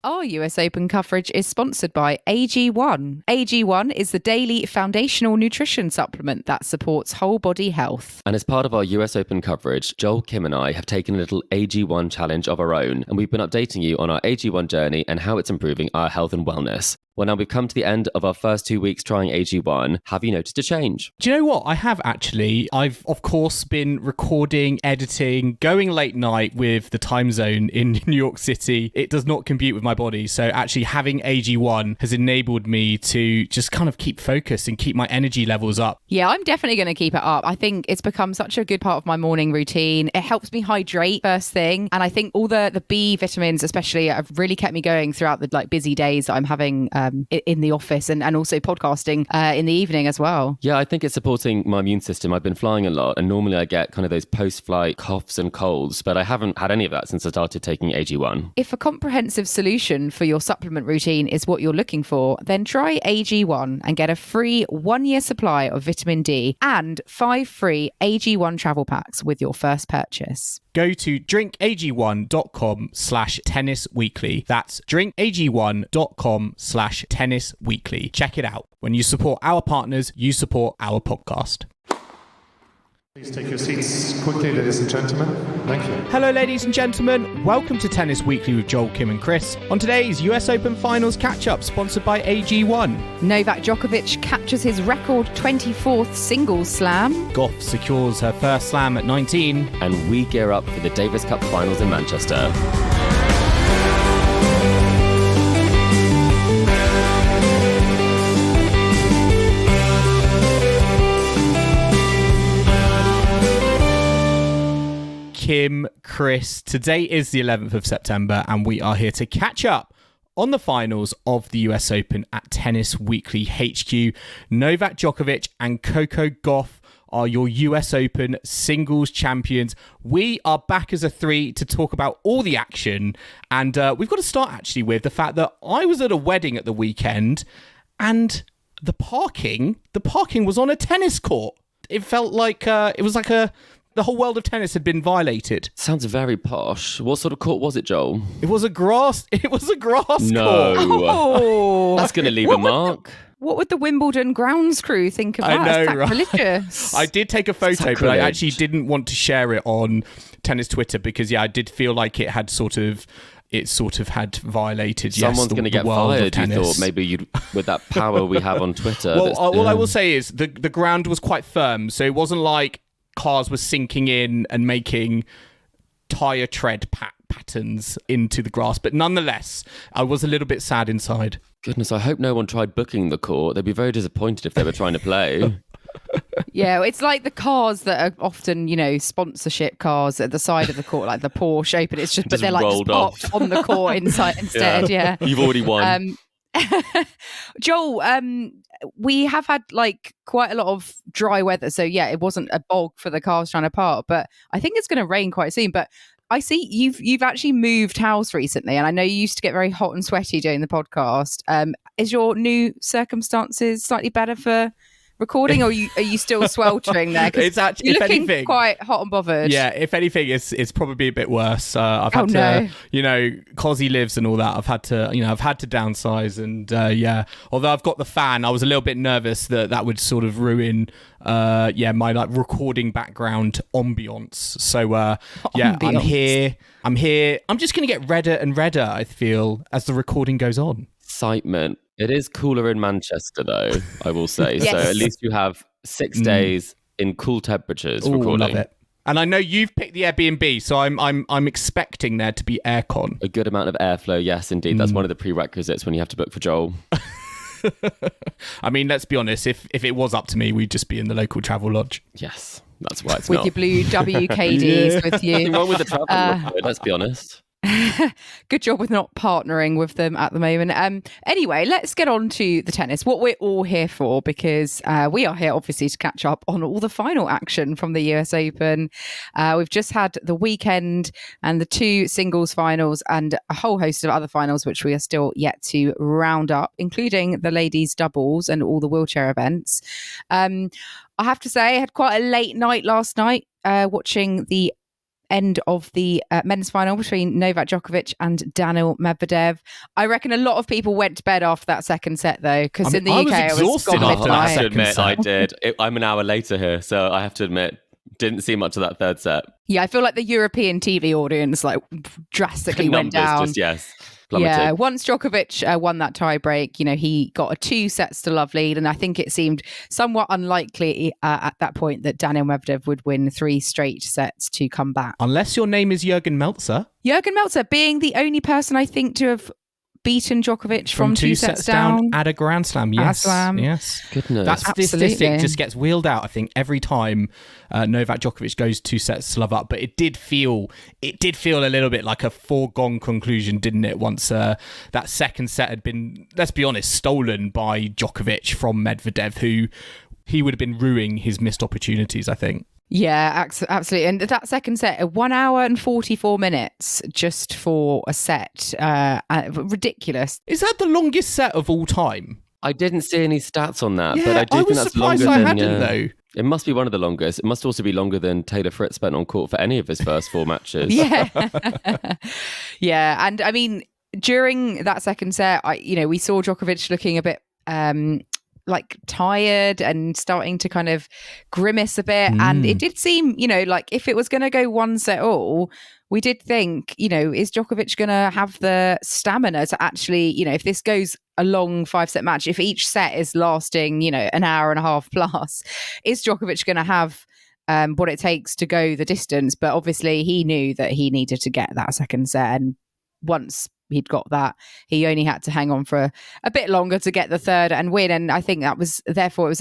Our US Open coverage is sponsored by AG1. AG1 is the daily foundational nutrition supplement that supports whole body health. And as part of our US Open coverage, Joel, Kim and I have taken a little AG1 challenge of our own, and we've been updating you on our AG1 journey and how it's improving our health and wellness. Well, now we've come to the end of our first 2 weeks trying AG1. Have you noticed a change? Do you know what? I have actually. I've, of course, been recording, editing, going late night with the time zone in New York City. It does not compute with my body. So actually having AG1 has enabled me to just kind of keep focused and keep my energy levels up. Yeah, I'm definitely going to keep it up. I think it's become such a good part of my morning routine. It helps me hydrate first thing. And I think all the B vitamins especially have really kept me going throughout the busy days that I'm having in the office and also podcasting in the evening as well. Yeah, I think it's supporting my immune system. I've been flying a lot and normally I get kind of those post-flight coughs and colds, but I haven't had any of that since I started taking AG1. If a comprehensive solution for your supplement routine is what you're looking for, then try AG1 and get a free 1-year supply of vitamin D and 5 free AG1 travel packs with your first purchase. Go to drinkag1.com/tennisweekly. That's drinkag1.com/tennisweekly. Check it out. When you support our partners, you support our podcast. Please take your seats quickly, ladies and gentlemen. Thank you. Hello, ladies and gentlemen. Welcome to Tennis Weekly with Joel, Kim and Chris. On today's US Open Finals catch-up, sponsored by AG1. Novak Djokovic captures his record 24th singles slam. Gauff secures her first slam at 19. And we gear up for the Davis Cup finals in Manchester. Kim, Chris, today is the 11th of September and we are here to catch up on the finals of the US Open at Tennis Weekly HQ. Novak Djokovic and Coco Gauff are your US Open singles champions. We are back as a three to talk about all the action, and we've got to start actually with the fact that I was at a wedding at the weekend and the parking was on a tennis court. It felt like it was like the whole world of tennis had been violated. Sounds very posh. What sort of court was it, Joel? It was a grass court. No. Oh. That's going to leave a mark. What would the Wimbledon grounds crew think of that? I know, right? Sacrilegious. I did take a photo, but I actually didn't want to share it on tennis Twitter because, I did feel like it had sort of had violated. Someone's going to get fired. You thought maybe you'd, with that power we have on Twitter. Well, all I will say is the ground was quite firm, so it wasn't like cars were sinking in and making tyre tread patterns into the grass. But nonetheless, I was a little bit sad inside. Goodness, I hope no one tried booking the court. They'd be very disappointed if they were trying to play. Yeah, it's like the cars that are often, sponsorship cars at the side of the court, like the Porsche Open. It's just but they're like just parked on the court inside instead. Yeah. You've already won. Joel, we have had quite a lot of dry weather, so yeah, it wasn't a bog for the cars trying to park, but I think it's going to rain quite soon. But I see you've actually moved house recently, and I know you used to get very hot and sweaty doing the podcast. Is your new circumstances slightly better for recording, or are you still sweltering there? It's actually, you're if looking anything, quite hot and bothered. Yeah, if anything, it's probably a bit worse. I've had to, Cosy lives and all that. I've had to downsize, and although I've got the fan, I was a little bit nervous that would sort of ruin my recording background ambience. So ambience. I'm here. I'm just gonna get redder and redder, I feel, as the recording goes on. Excitement. It is cooler in Manchester, though, I will say. Yes. So at least you have 6 days in cool temperatures recording. Love it. And I know you've picked the Airbnb, so I'm expecting there to be aircon. A good amount of airflow, yes, indeed. That's one of the prerequisites when you have to book for Joel. I mean, let's be honest. If it was up to me, we'd just be in the local travel lodge. Yes, that's why it's with not. Your blue WKDs with you. Nothing wrong with the travel lodge, let's be honest. Good job with not partnering with them at the moment. Anyway, let's get on to the tennis. What we're all here for, because we are here obviously to catch up on all the final action from the US Open. We've just had the weekend and the 2 singles finals and a whole host of other finals, which we are still yet to round up, including the ladies' doubles and all the wheelchair events. I have to say, I had quite a late night last night watching the end of the men's final between Novak Djokovic and Daniil Medvedev. I reckon a lot of people went to bed after that second set, though, because in the UK, I was exhausted after that I have to second admit, set. I did. I'm an hour later here, so I have to admit, didn't see much of that third set. Yeah, I feel like the European TV audience like drastically went down. Plummeted. Yeah, once Djokovic won that tie-break, he got a 2-0 lead, and I think it seemed somewhat unlikely at that point that Daniil Medvedev would win 3 straight sets to come back. Unless your name is Jürgen Meltzer. Jürgen Meltzer being the only person I think to have beaten Djokovic from 2 sets down at a Grand Slam. Yes, Yes. Goodness. That statistic just gets wheeled out, I think, every time Novak Djokovic goes 2 sets to love up. But it did feel a little bit like a foregone conclusion, didn't it? Once that second set had been, let's be honest, stolen by Djokovic from Medvedev, who he would have been ruining his missed opportunities, I think. Yeah, absolutely. And that second set, 1 hour and 44 minutes just for a set. Ridiculous. Is that the longest set of all time? I didn't see any stats on that, Yeah, but I do think that's longer surprised I than... hadn't, though. It must be one of the longest. It must also be longer than Taylor Fritz spent on court for any of his first 4 matches. Yeah. Yeah. And I mean, during that second set, we saw Djokovic looking a bit... like tired and starting to kind of grimace a bit. And it did seem, like if it was going to go 1 set all, we did think, is Djokovic going to have the stamina to actually, if this goes a long 5-set match, if each set is lasting, an hour and a half plus, is Djokovic going to have what it takes to go the distance? But obviously he knew that he needed to get that second set. And once he'd got that, he only had to hang on for a bit longer to get the third and win. And I think it was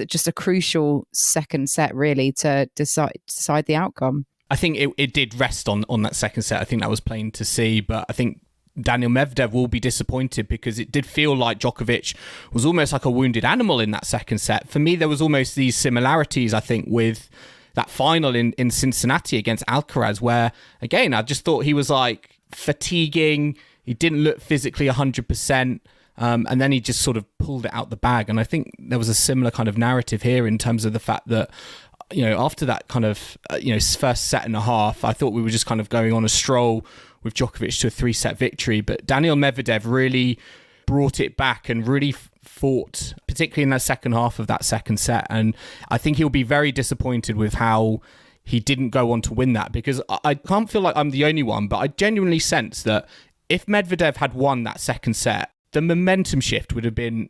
just a crucial second set really to decide the outcome. I think it did rest on that second set. I think that was plain to see, but I think Daniil Medvedev will be disappointed because it did feel like Djokovic was almost like a wounded animal in that second set. For me, there was almost these similarities, I think, with that final in Cincinnati against Alcaraz, where, again, I just thought he was like fatiguing. He didn't look physically 100%. And then he just sort of pulled it out the bag. And I think there was a similar kind of narrative here in terms of the fact that, after that kind of, first set and a half, I thought we were just kind of going on a stroll with Djokovic to a 3-set victory. But Daniil Medvedev really brought it back and really fought, particularly in the second half of that second set. And I think he'll be very disappointed with how he didn't go on to win that, because I can't feel like I'm the only one, but I genuinely sense that if Medvedev had won that second set, the momentum shift would have been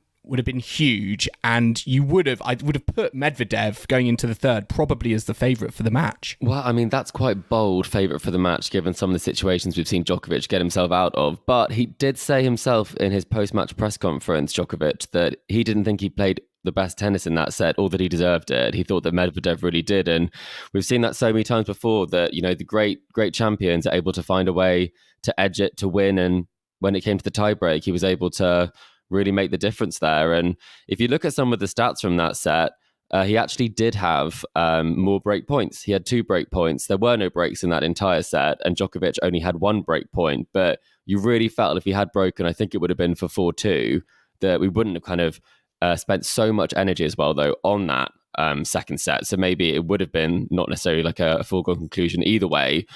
huge, and I would have put Medvedev going into the third probably as the favourite for the match. Well, I mean, that's quite bold favourite for the match given some of the situations we've seen Djokovic get himself out of. But he did say himself in his post-match press conference, Djokovic, that he didn't think he played the best tennis in that set, or that he deserved it. He thought that Medvedev really did. And we've seen that so many times before that, the great champions are able to find a way to edge it, to win. And when it came to the tiebreak, he was able to really make the difference there. And if you look at some of the stats from that set, he actually did have more break points. He had 2 break points. There were no breaks in that entire set, and Djokovic only had 1 break point. But you really felt if he had broken, I think it would have been for 4-2, that we wouldn't have kind of spent so much energy as well, though, on that second set. So maybe it would have been not necessarily like a foregone conclusion either way,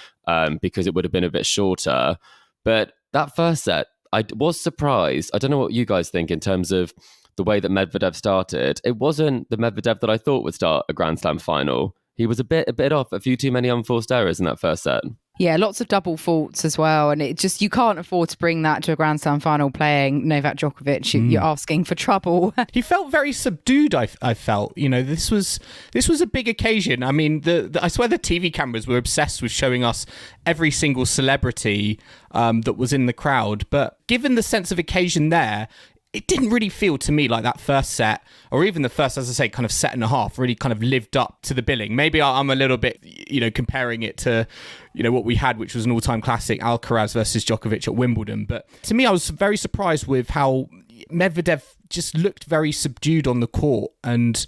because it would have been a bit shorter. But that first set, I was surprised. I don't know what you guys think in terms of the way that Medvedev started. It wasn't the Medvedev that I thought would start a Grand Slam final. He was a bit off, a few too many unforced errors in that first set. Yeah, lots of double faults as well. And it just, you can't afford to bring that to a Grand Slam final playing Novak Djokovic. You're asking for trouble. He felt very subdued, I felt. This was a big occasion. I mean, I swear the TV cameras were obsessed with showing us every single celebrity that was in the crowd. But given the sense of occasion there, it didn't really feel to me like that first set, or even the first, as I say, kind of set and a half, really kind of lived up to the billing. Maybe I'm a little bit, comparing it to, what we had, which was an all-time classic, Alcaraz versus Djokovic at Wimbledon. But to me, I was very surprised with how Medvedev just looked very subdued on the court and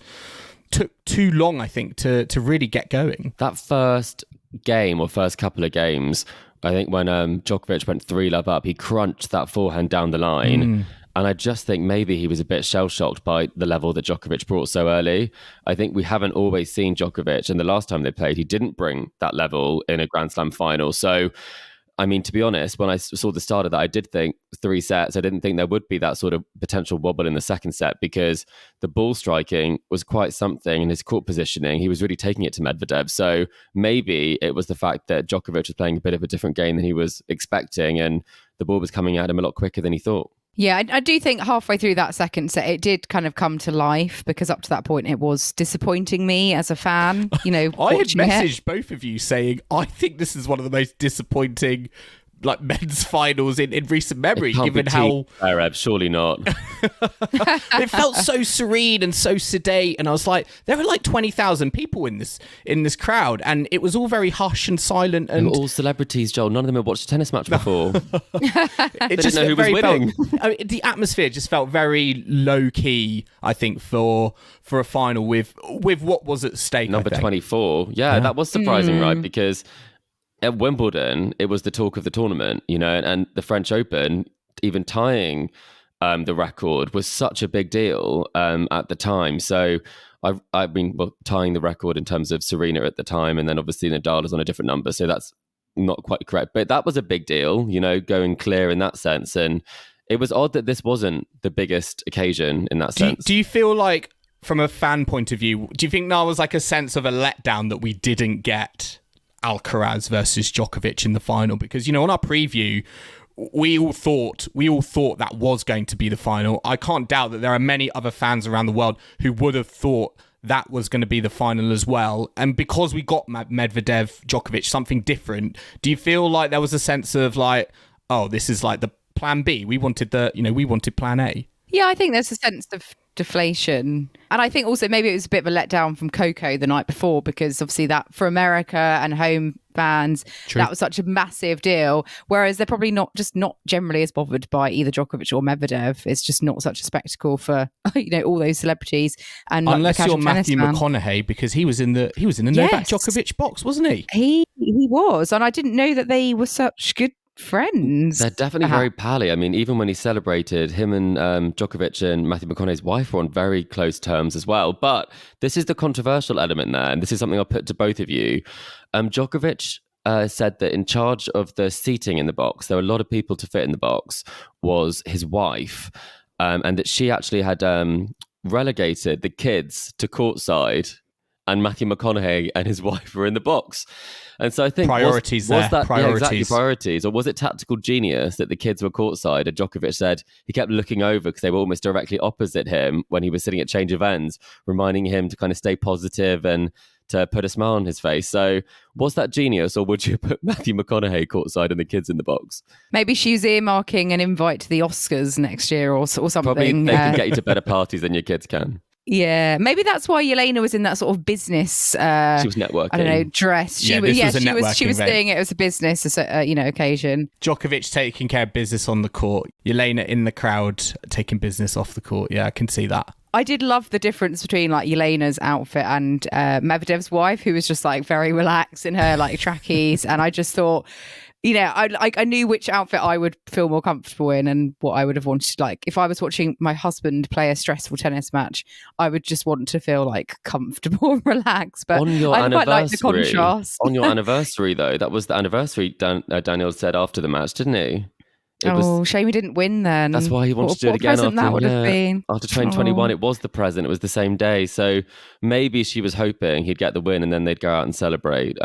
took too long, I think, to really get going. That first game, or first couple of games, I think when Djokovic went 3-love up, he crunched that forehand down the line. And I just think maybe he was a bit shell-shocked by the level that Djokovic brought so early. I think we haven't always seen Djokovic, and the last time they played, he didn't bring that level in a Grand Slam final. So, I mean, to be honest, when I saw the start of that, I did think 3 sets. I didn't think there would be that sort of potential wobble in the second set because the ball striking was quite something, and his court positioning, he was really taking it to Medvedev. So maybe it was the fact that Djokovic was playing a bit of a different game than he was expecting, and the ball was coming at him a lot quicker than he thought. Yeah, I do think halfway through that second set, it did kind of come to life because up to that point, it was disappointing me as a fan. You know, I had messaged both of you saying, I think this is one of the most disappointing men's finals in recent memory, given how Arab, surely not. It felt so serene and so sedate, and I was like, there were like 20,000 people in this crowd, and it was all very hush and silent, and all celebrities, Joel. None of them had watched a tennis match before. They didn't know who was winning. The atmosphere just felt very low key, I think, for a final with what was at stake. Number 24, yeah, that was surprising, right? Because at Wimbledon, it was the talk of the tournament, you know, and the French Open, even tying the record was such a big deal at the time. So I mean, tying the record in terms of Serena at the time, and then obviously Nadal is on a different number, so that's not quite correct. But that was a big deal, you know, going clear in that sense. And it was odd that this wasn't the biggest occasion in that sense. Do you feel like, from a fan point of view, do you think there was like a sense of a letdown that we didn't get Alcaraz versus Djokovic in the final? Because, you know, on our preview, we all thought that was going to be the final. I can't doubt that there are many other fans around the world who would have thought that was going to be the final as well. And because we got Medvedev, Djokovic, something different, do you feel like there was a sense of like, oh, this is like the plan B? We wanted plan A. Yeah, I think there's a sense of deflation. And I think also maybe it was a bit of a letdown from Coco the night before, because obviously that for America and home fans, that was such a massive deal. Whereas they're probably not generally as bothered by either Djokovic or Medvedev. It's just not such a spectacle for, you know, all those celebrities. And unless you're Matthew McConaughey, because he was in the Novak Djokovic box, wasn't he? He was, and I didn't know that they were such good friends. They're definitely very pally. I mean, even when he celebrated, him and Djokovic and Matthew McConaughey's wife were on very close terms as well. But this is the controversial element there, and this is something I'll put to both of you. Djokovic said that in charge of the seating in the box, there were a lot of people to fit in the box, was his wife, and that she actually had relegated the kids to courtside, and Matthew McConaughey and his wife were in the box. And so I think priorities. Yeah, exactly, priorities. Or was it tactical genius that the kids were courtside and Djokovic said he kept looking over because they were almost directly opposite him when he was sitting at change of ends, reminding him to kind of stay positive and to put a smile on his face. So was that genius, or would you put Matthew McConaughey courtside and the kids in the box? Maybe she's earmarking an invite to the Oscars next year or something. Probably they can get you to better parties than your kids can. Yeah, maybe that's why Yelena was in that sort of business. She was networking. I don't know, dress. She was seeing it as a business, occasion. Djokovic taking care of business on the court. Yelena in the crowd taking business off the court. Yeah, I can see that. I did love the difference between like Yelena's outfit and Medvedev's wife, who was just like very relaxed in her like trackies, and I just thought, you know, I knew which outfit I would feel more comfortable in and what I would have wanted. Like if I was watching my husband play a stressful tennis match, I would just want to feel like comfortable and relaxed. But on your I quite like the contrast. On your anniversary, though, that was the anniversary Daniil said after the match, didn't he? Shame he didn't win then. That's why he wanted to do it again after, that would have been. After 2021. It was the present. It was the same day. So maybe she was hoping he'd get the win and then they'd go out and celebrate.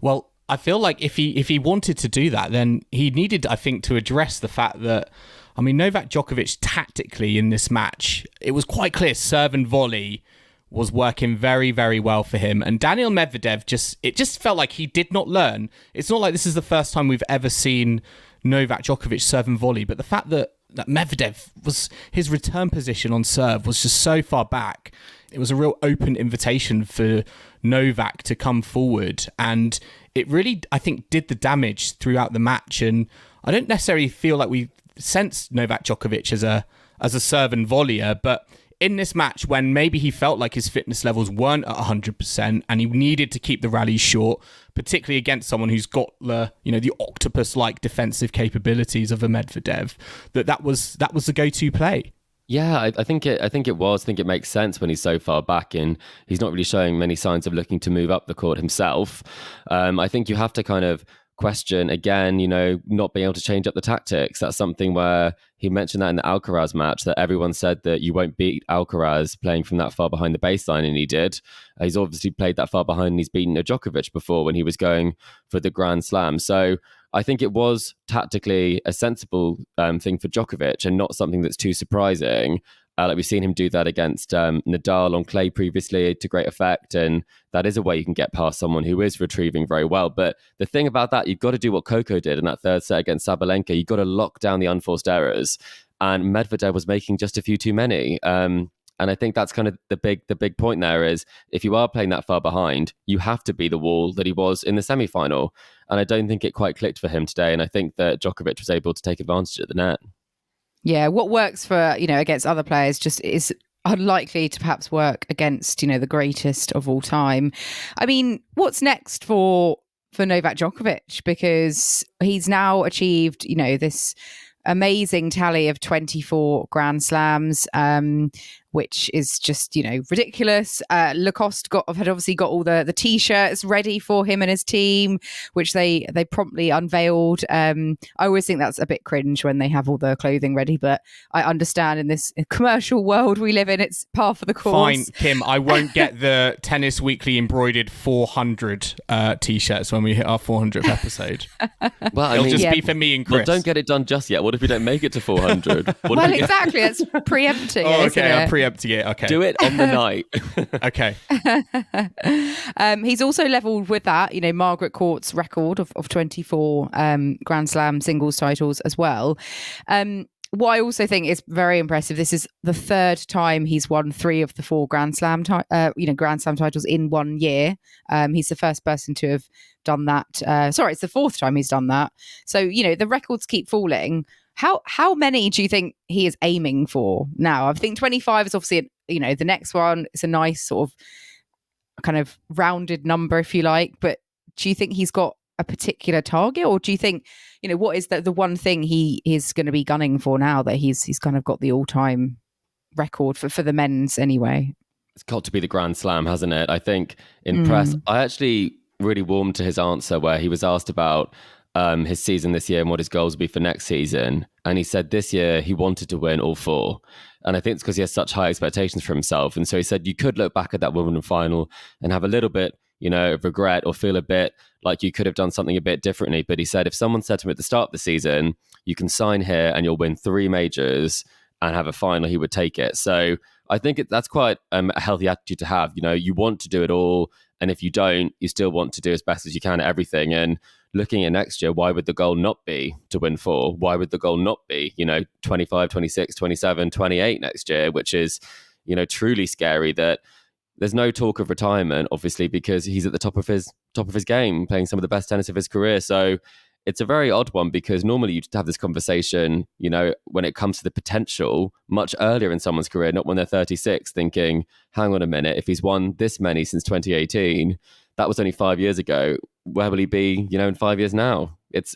Well, I feel like if he wanted to do that, then he needed, I think, to address the fact that, I mean, Novak Djokovic tactically in this match, it was quite clear serve and volley was working very, very well for him. And Daniil Medvedev just felt like he did not learn. It's not like this is the first time we've ever seen Novak Djokovic serve and volley, but the fact that Medvedev his return position on serve was just so far back. It was a real open invitation for Novak to come forward, and it really, I think, did the damage throughout the match. And I don't necessarily feel like we sensed Novak Djokovic as a serve and volleyer, but in this match when maybe he felt like his fitness levels weren't at 100% and he needed to keep the rallies short, particularly against someone who's got the octopus-like defensive capabilities of a Medvedev, that was the go-to play. Yeah, I think it was. I think it makes sense when he's so far back and he's not really showing many signs of looking to move up the court himself. I think you have to kind of question again, not being able to change up the tactics. That's something where he mentioned that in the Alcaraz match, that everyone said that you won't beat Alcaraz playing from that far behind the baseline, and he did. He's obviously played that far behind and he's beaten a Djokovic before when he was going for the Grand Slam. So I think it was tactically a sensible thing for Djokovic and not something that's too surprising. Like we've seen him do that against Nadal on clay previously to great effect. And that is a way you can get past someone who is retrieving very well. But the thing about that, you've got to do what Coco did in that third set against Sabalenka. You've got to lock down the unforced errors. And Medvedev was making just a few too many. And I think that's kind of the big point there is if you are playing that far behind, you have to be the wall that he was in the semi-final. And I don't think it quite clicked for him today. And I think that Djokovic was able to take advantage of the net. Yeah, what works for, against other players just is unlikely to perhaps work against, the greatest of all time. I mean, what's next for Novak Djokovic? Because he's now achieved, this amazing tally of 24 Grand Slams, which is just, ridiculous. Lacoste had obviously got all the T-shirts ready for him and his team, which they promptly unveiled. I always think that's a bit cringe when they have all the clothing ready, but I understand in this commercial world we live in, it's par for the course. Fine, Kim, I won't get the Tennis Weekly embroidered 400 T-shirts when we hit our 400th episode. Well, It'll just be for me and Chris. Well, don't get it done just yet. What if we don't make it to 400? Well, exactly. That's preempting oh, it, okay, isn't it? I'm preempting it. Okay. Do it on the night. Okay. He's also levelled with that, Margaret Court's record of 24 Grand Slam singles titles as well. What I also think is very impressive, this is the third time he's won 3 of the 4 Grand Slam Grand Slam titles in 1 year. He's the first person to have done that. It's the 4th time he's done that. So, the records keep falling. How many do you think he is aiming for now? I think 25 is obviously, the next one. It's a nice sort of kind of rounded number, if you like. But do you think he's got a particular target, or do you think, what is the one thing he is going to be gunning for now that he's kind of got the all-time record for the men's anyway? It's got to be the Grand Slam, hasn't it? I think in press, I actually really warmed to his answer where he was asked about his season this year and what his goals would be for next season. And he said this year he wanted to win all 4. And I think it's because he has such high expectations for himself. And so he said you could look back at that Wimbledon final and have a little bit, of regret or feel a bit like you could have done something a bit differently. But he said if someone said to him at the start of the season, you can sign here and you'll win 3 majors and have a final, he would take it. So I think that's quite a healthy attitude to have. You want to do it all. And if you don't, you still want to do as best as you can at everything. And looking at next year, why would the goal not be to win 4? Why would the goal not be, 25, 26, 27, 28 next year, which is, truly scary that there's no talk of retirement, obviously, because he's at the top of his game, playing some of the best tennis of his career. So it's a very odd one because normally you'd have this conversation, when it comes to the potential much earlier in someone's career, not when they're 36, thinking, hang on a minute, if he's won this many since 2018, that was only 5 years ago. Where will he be, in 5 years now? It's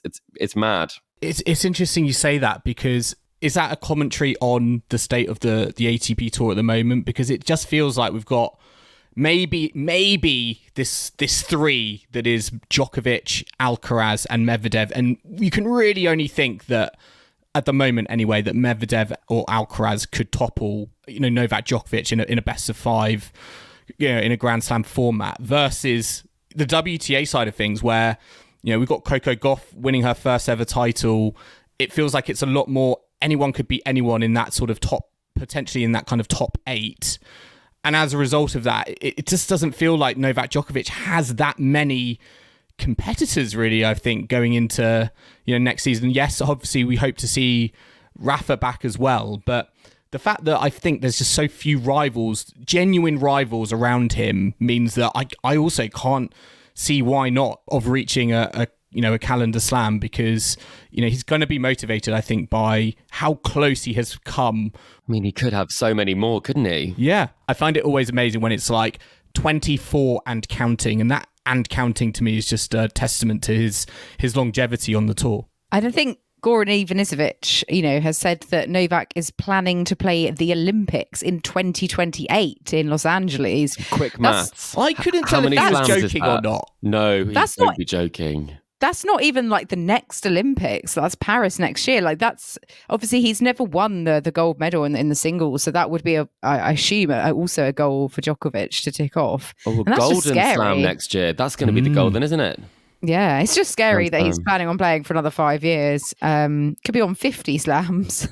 mad. It's interesting you say that, because is that a commentary on the state of the ATP tour at the moment? Because it just feels like we've got maybe this 3 that is Djokovic, Alcaraz and Medvedev, and you can really only think that at the moment anyway that Medvedev or Alcaraz could topple Novak Djokovic in a best of 5 in a Grand Slam format, versus the WTA side of things where we've got Coco Gauff winning her first ever title. It feels like it's a lot more anyone could beat anyone in that sort of potentially in that kind of top 8. And as a result of that, it just doesn't feel like Novak Djokovic has that many competitors, really, I think, going into next season. Yes, obviously, we hope to see Rafa back as well. But the fact that I think there's just so few rivals, genuine rivals around him, means that I also can't see why not of reaching a a calendar slam, because, he's going to be motivated, I think, by how close he has come. I mean, he could have so many more, couldn't he? Yeah. I find it always amazing when it's like 24 and counting, and that and counting to me is just a testament to his longevity on the tour. I don't think Goran Ivanisevic, has said that Novak is planning to play the Olympics in 2028 in Los Angeles. Quick maths. I couldn't tell if he was joking or not. No, he won't be joking. That's not even like the next Olympics. That's Paris next year. Like, that's obviously he's never won the gold medal in the singles. So that would be, I assume, also a goal for Djokovic to tick off. Oh, a golden slam next year. That's going to be the goal then, isn't it? Yeah, it's just scary that he's planning on playing for another 5 years. Could be on 50 slams.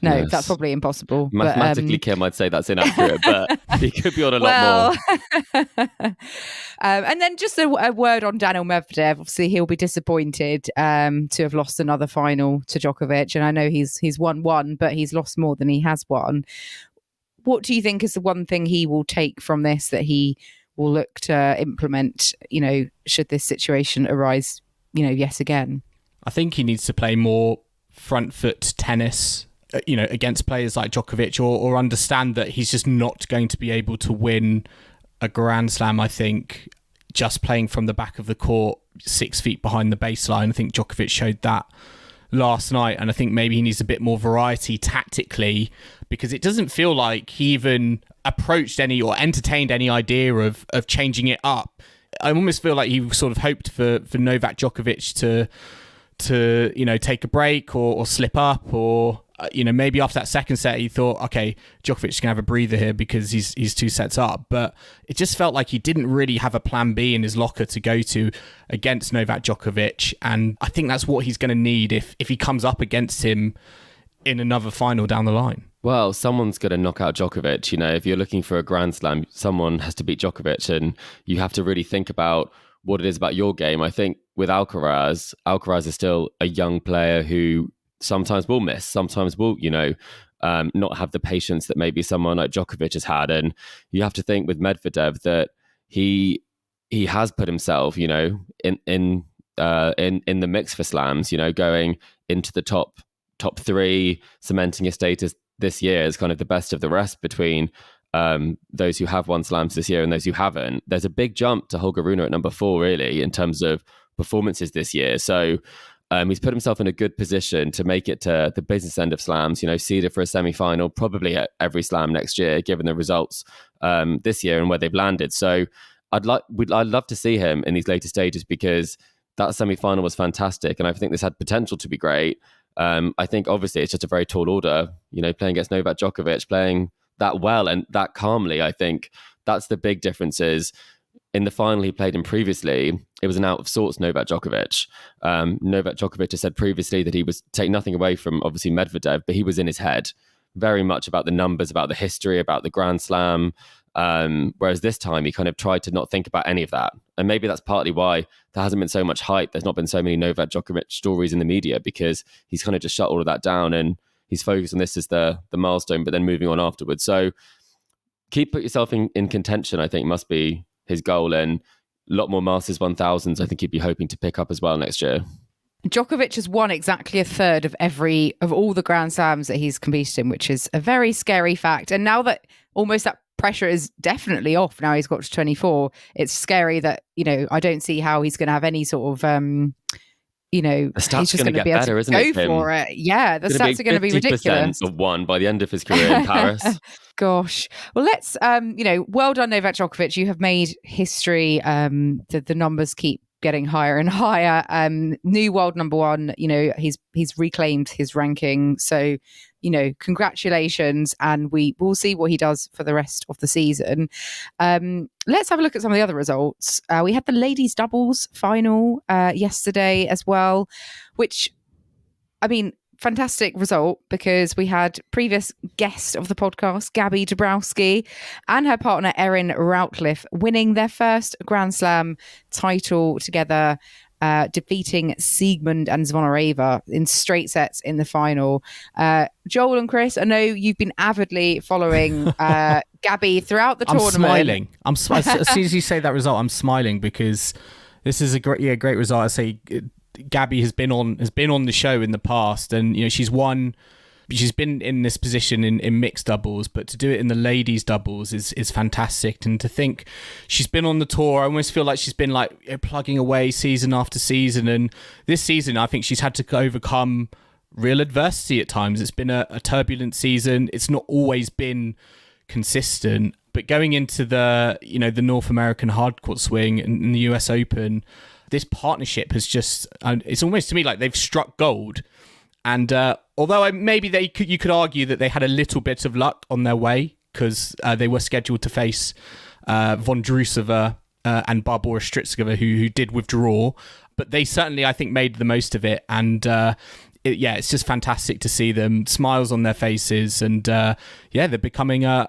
No, that's probably impossible. Mathematically, Kim, I'd say that's inaccurate, but he could be on a lot more. And then just a word on Daniil Medvedev. Obviously, he'll be disappointed to have lost another final to Djokovic. And I know he's won one, but he's lost more than he has won. What do you think is the one thing he will take from this that he will look to implement, should this situation arise, yet again? I think he needs to play more front foot tennis, against players like Djokovic, or understand that he's just not going to be able to win a Grand Slam, I think, just playing from the back of the court, 6 feet behind the baseline. I think Djokovic showed that last night, and I think maybe he needs a bit more variety tactically, because it doesn't feel like he even approached any or entertained any idea of changing it up. I almost feel like he sort of hoped for Novak Djokovic to take a break or slip up, or maybe after that second set he thought, okay, Djokovic's gonna have a breather here because he's 2 sets up. But it just felt like he didn't really have a plan B in his locker to go to against Novak Djokovic, and I think that's what he's going to need if he comes up against him in another final down the line. Well, someone's going to knock out Djokovic. If you're looking for a Grand Slam, someone has to beat Djokovic, and you have to really think about what it is about your game. I think with Alcaraz is still a young player who sometimes will miss, sometimes will, not have the patience that maybe someone like Djokovic has had. And you have to think with Medvedev that he has put himself, in the mix for slams, going into the top 3, cementing his status this year as kind of the best of the rest between those who have won slams this year and those who haven't. There's a big jump to Holger Rune at number 4, really, in terms of performances this year. So he's put himself in a good position to make it to the business end of slams, seeded for a semi-final, probably at every slam next year, given the results this year and where they've landed. So I'd love to see him in these later stages, because that semi-final was fantastic, and I think this had potential to be great. I think obviously it's just a very tall order, playing against Novak Djokovic, playing that well and that calmly. I think that's the big difference. Is in the final he played in previously, it was an out of sorts Novak Djokovic. Novak Djokovic has said previously that he was take nothing away from obviously Medvedev, but he was in his head very much about the numbers, about the history, about the Grand Slam. Whereas this time he kind of tried to not think about any of that. And maybe that's partly why there hasn't been so much hype. There's not been so many Novak Djokovic stories in the media, because he's kind of just shut all of that down and he's focused on this as the milestone, but then moving on afterwards. So put yourself in contention, I think, must be his goal, and a lot more Masters 1000s I think he'd be hoping to pick up as well next year. Djokovic has won exactly a third of all the Grand Slams that he's competed in, which is a very scary fact. And now that almost that pressure is definitely off, now he's got to 24, it's scary that, I don't see how he's going to have any sort of, the stats he's just going to be get able better, to isn't go it, Kim? for it. Yeah, the stats are going to be ridiculous. Of one by the end of his career in Paris. Gosh. Well, let's, well done, Novak Djokovic. You have made history. The numbers keep getting higher and higher. New world number 1, he's reclaimed his ranking. So, congratulations. And we will see what he does for the rest of the season. Let's have a look at some of the other results. We had the ladies doubles final yesterday as well, which, fantastic result, because we had previous guest of the podcast, Gabby Dabrowski, and her partner Erin Routliffe winning their first Grand Slam title together, defeating Siegmund and Zvonareva in straight sets in the final. Joel and Chris, I know you've been avidly following Gabby throughout the tournament. I'm smiling. As soon as you say that result, I'm smiling, because This is a great result. I say Gabby has been on the show in the past, and she's been in this position in mixed doubles, but to do it in the ladies doubles is fantastic. And to think she's been on the tour, I almost feel like she's been plugging away season after season. And this season, I think she's had to overcome real adversity at times. It's been a turbulent season. It's not always been consistent. But going into the North American hardcourt swing and the US Open, this partnership has just, it's almost to me like they've struck gold. And although you could argue that they had a little bit of luck on their way, because they were scheduled to face Vondrousova and Barbora Strycova, who did withdraw, but they certainly, I think, made the most of it. And it's just fantastic to see them, smiles on their faces, and they're becoming a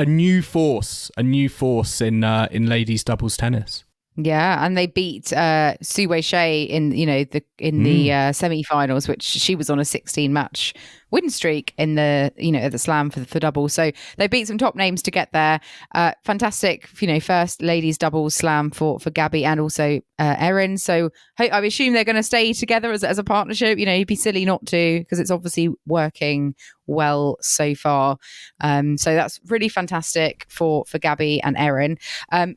new force in ladies doubles tennis. Yeah, and they beat Su Wei-Shea in the semi-finals, which she was on a 16-match win streak in the at the Slam for doubles. So they beat some top names to get there. Fantastic, first ladies doubles Slam for Gabby and also Erin. So I assume they're going to stay together as a partnership. You'd be silly not to, because it's obviously working well so far. So that's really fantastic for Gabby and Erin.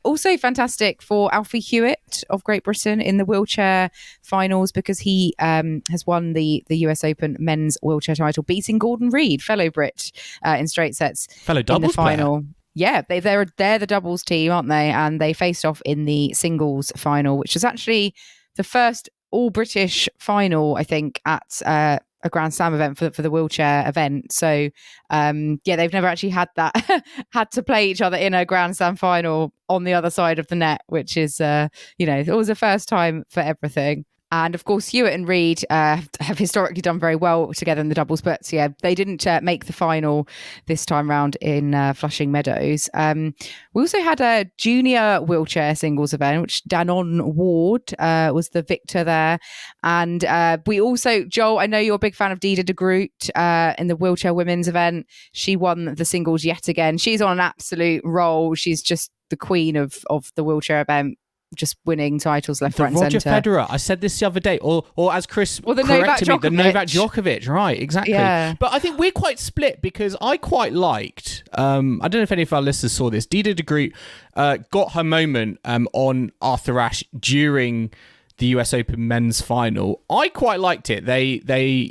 Also fantastic for Alfie Hewitt of Great Britain in the wheelchair finals, because he has won the US Open men's wheelchair title, beating Gordon Reid, fellow Brit, in straight sets. Fellow doubles in the final. Player. Yeah, they're the doubles team, aren't they? And they faced off in the singles final, which was actually the first all-British final, I think, at a Grand Slam event for the wheelchair event. So, they've never actually had that, had to play each other in a Grand Slam final on the other side of the net, which is, it was a first time for everything. And of course, Hewitt and Reid have historically done very well together in the doubles, but they didn't make the final this time round in Flushing Meadows. We also had a junior wheelchair singles event, which Danon Ward was the victor there. And we also, Joel, I know you're a big fan of Dida de Groot in the wheelchair women's event. She won the singles yet again. She's on an absolute roll. She's just the queen of the wheelchair event, just winning titles left, right, and Roger centre. Federer. I said this the other day, or as Chris the corrected me, the Novak Djokovic. Djokovic. Right, exactly. Yeah. But I think we're quite split, because I quite liked. I don't know if any of our listeners saw this. Dida de Groot got her moment on Arthur Ashe during the US Open men's final. I quite liked it. They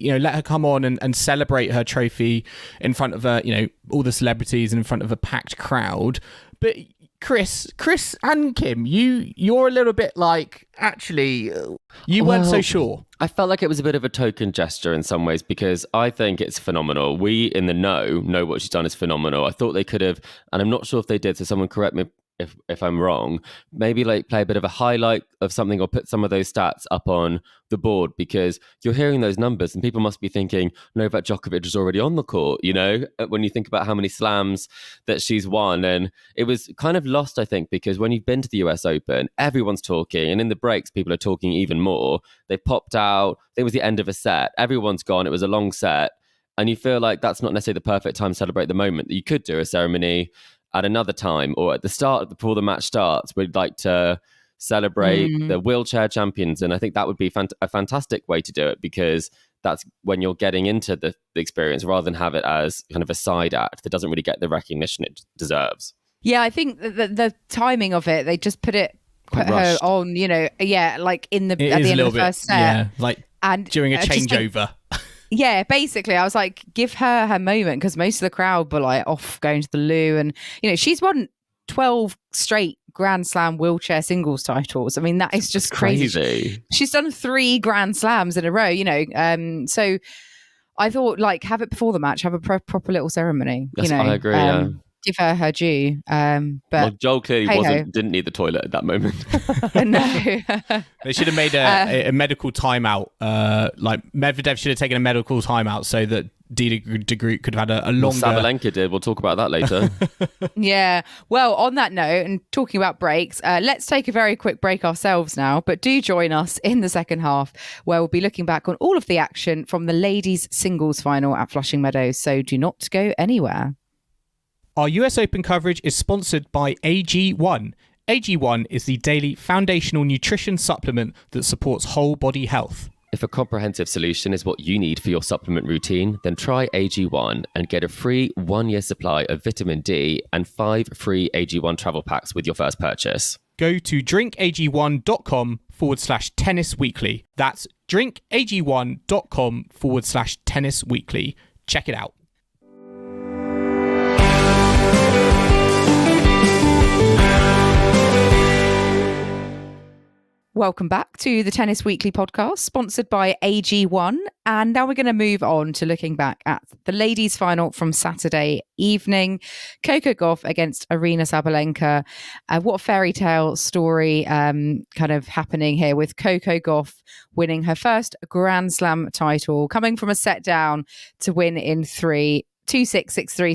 let her come on and celebrate her trophy in front of all the celebrities and in front of a packed crowd. But Chris and Kim, you're a little bit actually, you weren't so sure. I felt like it was a bit of a token gesture in some ways, because I think it's phenomenal. We in the know what she's done is phenomenal. I thought they could have, and I'm not sure if they did, so someone correct me if I'm wrong, maybe play a bit of a highlight of something or put some of those stats up on the board, because you're hearing those numbers and people must be thinking Novak Djokovic is already on the court, when you think about how many slams that she's won. And it was kind of lost, I think, because when you've been to the US Open, everyone's talking, and in the breaks, people are talking even more. They popped out, it was the end of a set, everyone's gone, it was a long set, and you feel like that's not necessarily the perfect time to celebrate the moment. That you could do a ceremony at another time, or at the start before the match starts. We'd like to celebrate the wheelchair champions, and I think that would be a fantastic way to do it, because that's when you're getting into the experience, rather than have it as kind of a side act that doesn't really get the recognition it deserves. Yeah, I think the timing of it, they just put her on, in at the end of the first set, and during a changeover. Yeah, basically, I was like, give her moment, because most of the crowd were off going to the loo, and she's won 12 straight Grand Slam wheelchair singles titles. I mean, that is just crazy. She's done 3 Grand Slams in a row, so I thought have it before the match, have a proper little ceremony. Yes, I agree. Give her due. But Joel clearly didn't need the toilet at that moment. No. They should have made a medical timeout. Medvedev should have taken a medical timeout so that Dida de Groot could have had a longer... Sabalenka did. We'll talk about that later. Yeah. Well, on that note, and talking about breaks, let's take a very quick break ourselves now, but do join us in the second half, where we'll be looking back on all of the action from the ladies' singles final at Flushing Meadows, so do not go anywhere. Our US Open coverage is sponsored by AG1. AG1 is the daily foundational nutrition supplement that supports whole body health. If a comprehensive solution is what you need for your supplement routine, then try AG1 and get a free 1-year supply of vitamin D and 5 free AG1 travel packs with your first purchase. Go to drinkag1.com/tennisweekly. That's drinkag1.com/tennisweekly. Check it out. Welcome back to the Tennis Weekly podcast, sponsored by AG1. And now we're going to move on to looking back at the ladies' final from Saturday evening. Coco Gauff against Aryna Sabalenka. What a fairy tale story kind of happening here with Coco Gauff winning her first Grand Slam title, coming from a set down to win in 3. 2-6, 6-3,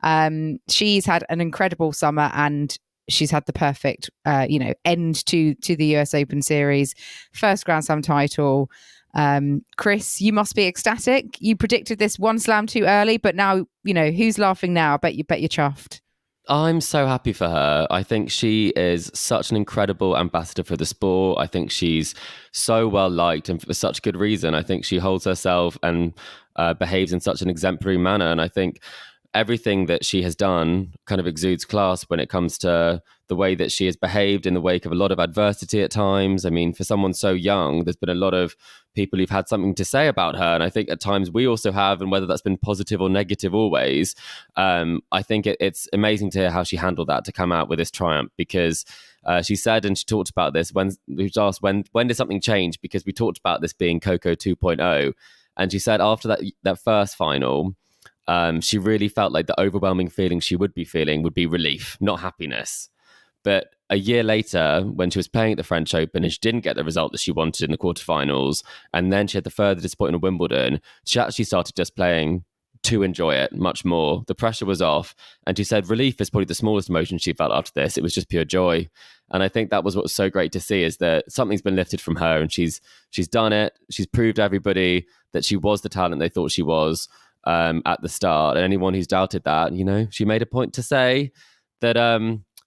6-2. She's had an incredible summer and she's had the perfect, end to the US Open series. First Grand Slam title. Chris, you must be ecstatic. You predicted this one slam too early, but now, who's laughing now? Bet you're chuffed. I'm so happy for her. I think she is such an incredible ambassador for the sport. I think she's so well liked and for such good reason. I think she holds herself and behaves in such an exemplary manner. And I think everything that she has done kind of exudes class when it comes to the way that she has behaved in the wake of a lot of adversity at times. I mean, for someone so young, there's been a lot of people who've had something to say about her. And I think at times we also have, and whether that's been positive or negative always, I think it's amazing to hear how she handled that to come out with this triumph, because she said, and she talked about this when we was asked, when did something change? Because we talked about this being Coco 2.0. And she said after that first final, she really felt like the overwhelming feeling she would be feeling would be relief, not happiness. But a year later, when she was playing at the French Open and she didn't get the result that she wanted in the quarterfinals, and then she had the further disappointment of Wimbledon, she actually started just playing to enjoy it much more. The pressure was off. And she said relief is probably the smallest emotion she felt after this. It was just pure joy. And I think that was what was so great to see, is that something's been lifted from her and she's done it. She's proved to everybody that she was the talent they thought she was at the start. And anyone who's doubted that, she made a point to say that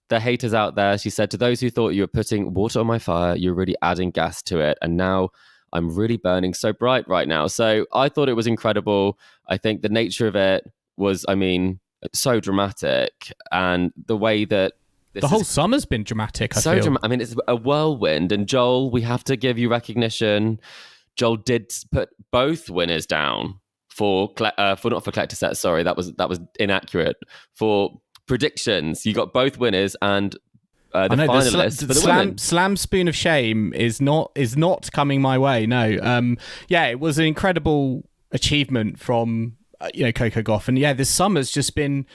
the haters out there, she said, to those who thought you were putting water on my fire, you're really adding gas to it. And now I'm really burning so bright right now. So I thought it was incredible. I think the nature of it was, so dramatic. And the way that the whole summer's been dramatic, I feel. It's a whirlwind. And Joel, we have to give you recognition. Joel did put both winners down for not for collector sets. Sorry, that was inaccurate. For predictions, you got both winners and the finalists for the women. Slam spoon of shame is not coming my way. No, it was an incredible achievement from Coco Gauff, and this summer's just been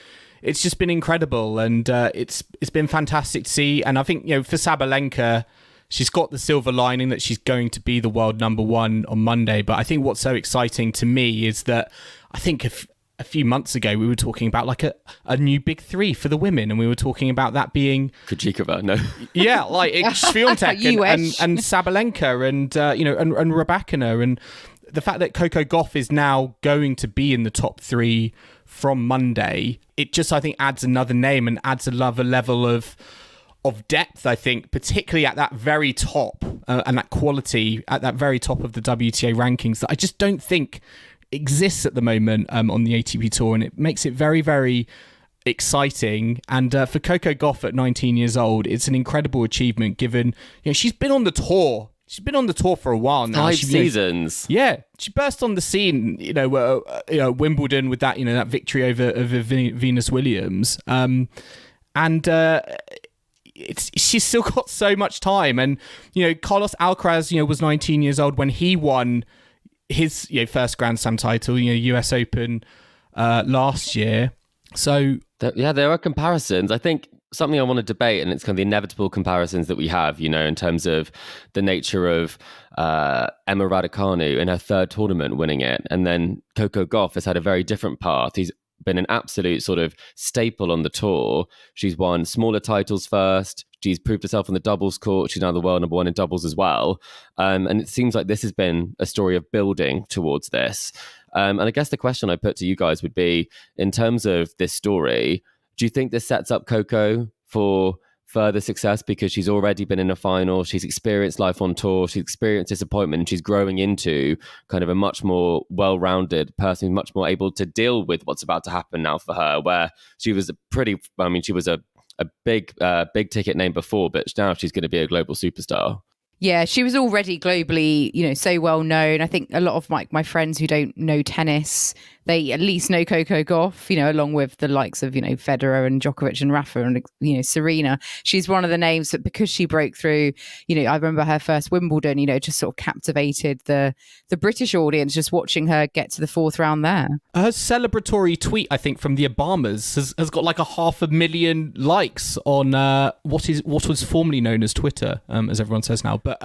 incredible, and it's been fantastic to see. And I think for Sabalenka, she's got the silver lining that she's going to be the world number one on Monday. But I think what's so exciting to me is that I think if a few months ago we were talking about like a new big three for the women, and we were talking about that being Krejcikova, no, like Swiatek and Sabalenka and and Rybakina, and the fact that Coco Gauff is now going to be in the top three from Monday, it just, I think, adds another name and adds another level of depth, I think, particularly at that very top and that quality at that very top of the WTA rankings that I just don't think exists at the moment on the ATP Tour, and it makes it very, very exciting. And for Coco Gauff at 19 years old, it's an incredible achievement given she's been on the tour. She's been on the tour for a while now. 5 seasons. She burst on the scene, Wimbledon with that, that victory over Venus Williams, she's still got so much time. And Carlos Alcaraz, was 19 years old when he won his first Grand Slam title, US Open last year. So there are comparisons. I think something I want to debate, and it's kind of the inevitable comparisons that we have, in terms of the nature of Emma Raducanu in her third tournament winning it, and then Coco Gauff has had a very different path. He's been an absolute sort of staple on the tour. She's won smaller titles first. She's proved herself on the doubles court. She's now the world number one in doubles as well. And it seems like this has been a story of building towards this. And I guess the question I put to you guys would be, in terms of this story, do you think this sets up Coco for further success because she's already been in a final. She's experienced life on tour. She's experienced disappointment. And she's growing into kind of a much more well-rounded person who's much more able to deal with what's about to happen now for her, where she was she was a big ticket name before, but now she's going to be a global superstar. Yeah, she was already globally, so well known. I think a lot of my friends who don't know tennis, they at least know Coco Gauff, along with the likes of, Federer and Djokovic and Rafa and, Serena. She's one of the names that, because she broke through, I remember her first Wimbledon, just sort of captivated the British audience just watching her get to the fourth round there. Her celebratory tweet, I think, from the Obamas has got like 500,000 likes on what was formerly known as Twitter, as everyone says now. But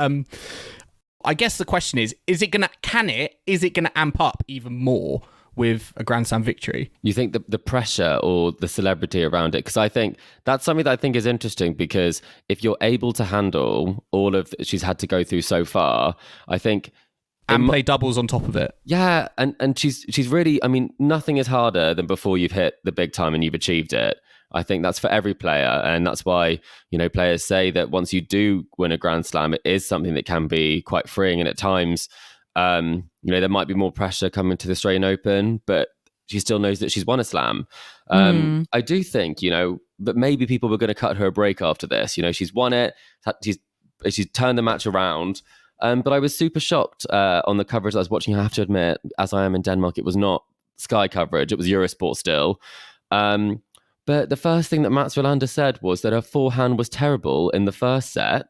I guess the question is it going to amp up even more with a Grand Slam victory? You think the pressure or the celebrity around it? Because I think that's something that I think is interesting, because if you're able to handle all of that she's had to go through so far, I think... And play doubles on top of it. Yeah, and she's really... I mean, nothing is harder than before you've hit the big time and you've achieved it. I think that's for every player, and that's why, players say that once you do win a Grand Slam, it is something that can be quite freeing, and at times... there might be more pressure coming to the Australian Open, but she still knows that she's won a slam. I do think, that maybe people were going to cut her a break after this. She's won it. She's turned the match around. But I was super shocked on the coverage I was watching. I have to admit, as I am in Denmark, it was not Sky coverage. It was Eurosport still. But the first thing that Mats Wilander said was that her forehand was terrible in the first set.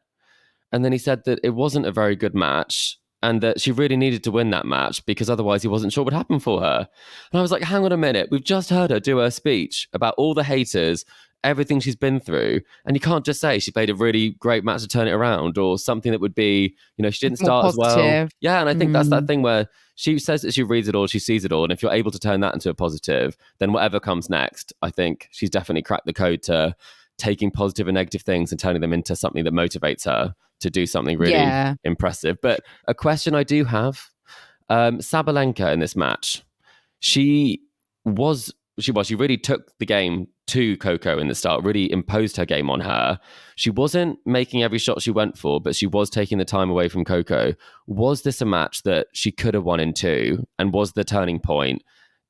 And then he said that it wasn't a very good match, and that she really needed to win that match because otherwise he wasn't sure what would happen for her. And I was like, hang on a minute. We've just heard her do her speech about all the haters, everything she's been through. And you can't just say she played a really great match to turn it around, or something that would be, she didn't start as well. Yeah, and I think that's that thing where she says that she reads it all, she sees it all. And if you're able to turn that into a positive, then whatever comes next, I think she's definitely cracked the code to taking positive and negative things and turning them into something that motivates her to do something really impressive. But a question I do have, Sabalenka in this match, she really took the game to Coco in the start, really imposed her game on her. She wasn't making every shot she went for, but she was taking the time away from Coco. Was this a match that she could have won in two? And was the turning point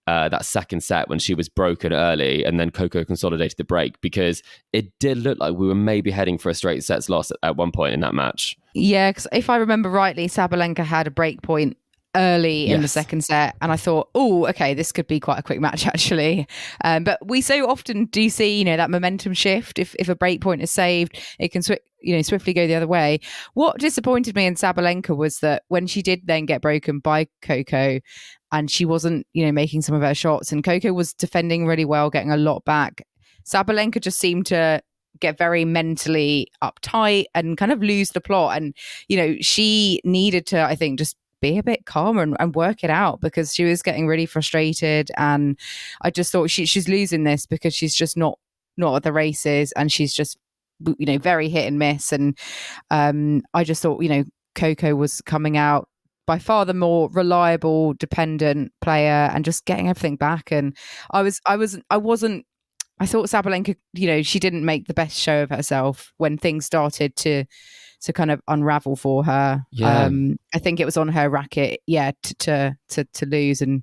that second set when she was broken early and then Coco consolidated the break? Because it did look like we were maybe heading for a straight sets loss at one point in that match. Yeah, because if I remember rightly, Sabalenka had a break point early in the second set, and I thought, oh, okay, this could be quite a quick match actually. But we so often do see, that momentum shift. If a break point is saved, it can swiftly go the other way. What disappointed me in Sabalenka was that when she did then get broken by Coco, and she wasn't, making some of her shots, and Coco was defending really well, getting a lot back, Sabalenka just seemed to get very mentally uptight and kind of lose the plot. And, she needed to, I think, just be a bit calmer and work it out, because she was getting really frustrated. And I just thought she's losing this because she's just not at the races, and she's just, very hit and miss. And I just thought, Coco was coming out by far the more reliable, dependent player and just getting everything back. And I thought Sabalenka, she didn't make the best show of herself when things started to kind of unravel for her. Yeah. I think it was on her racket, to lose, and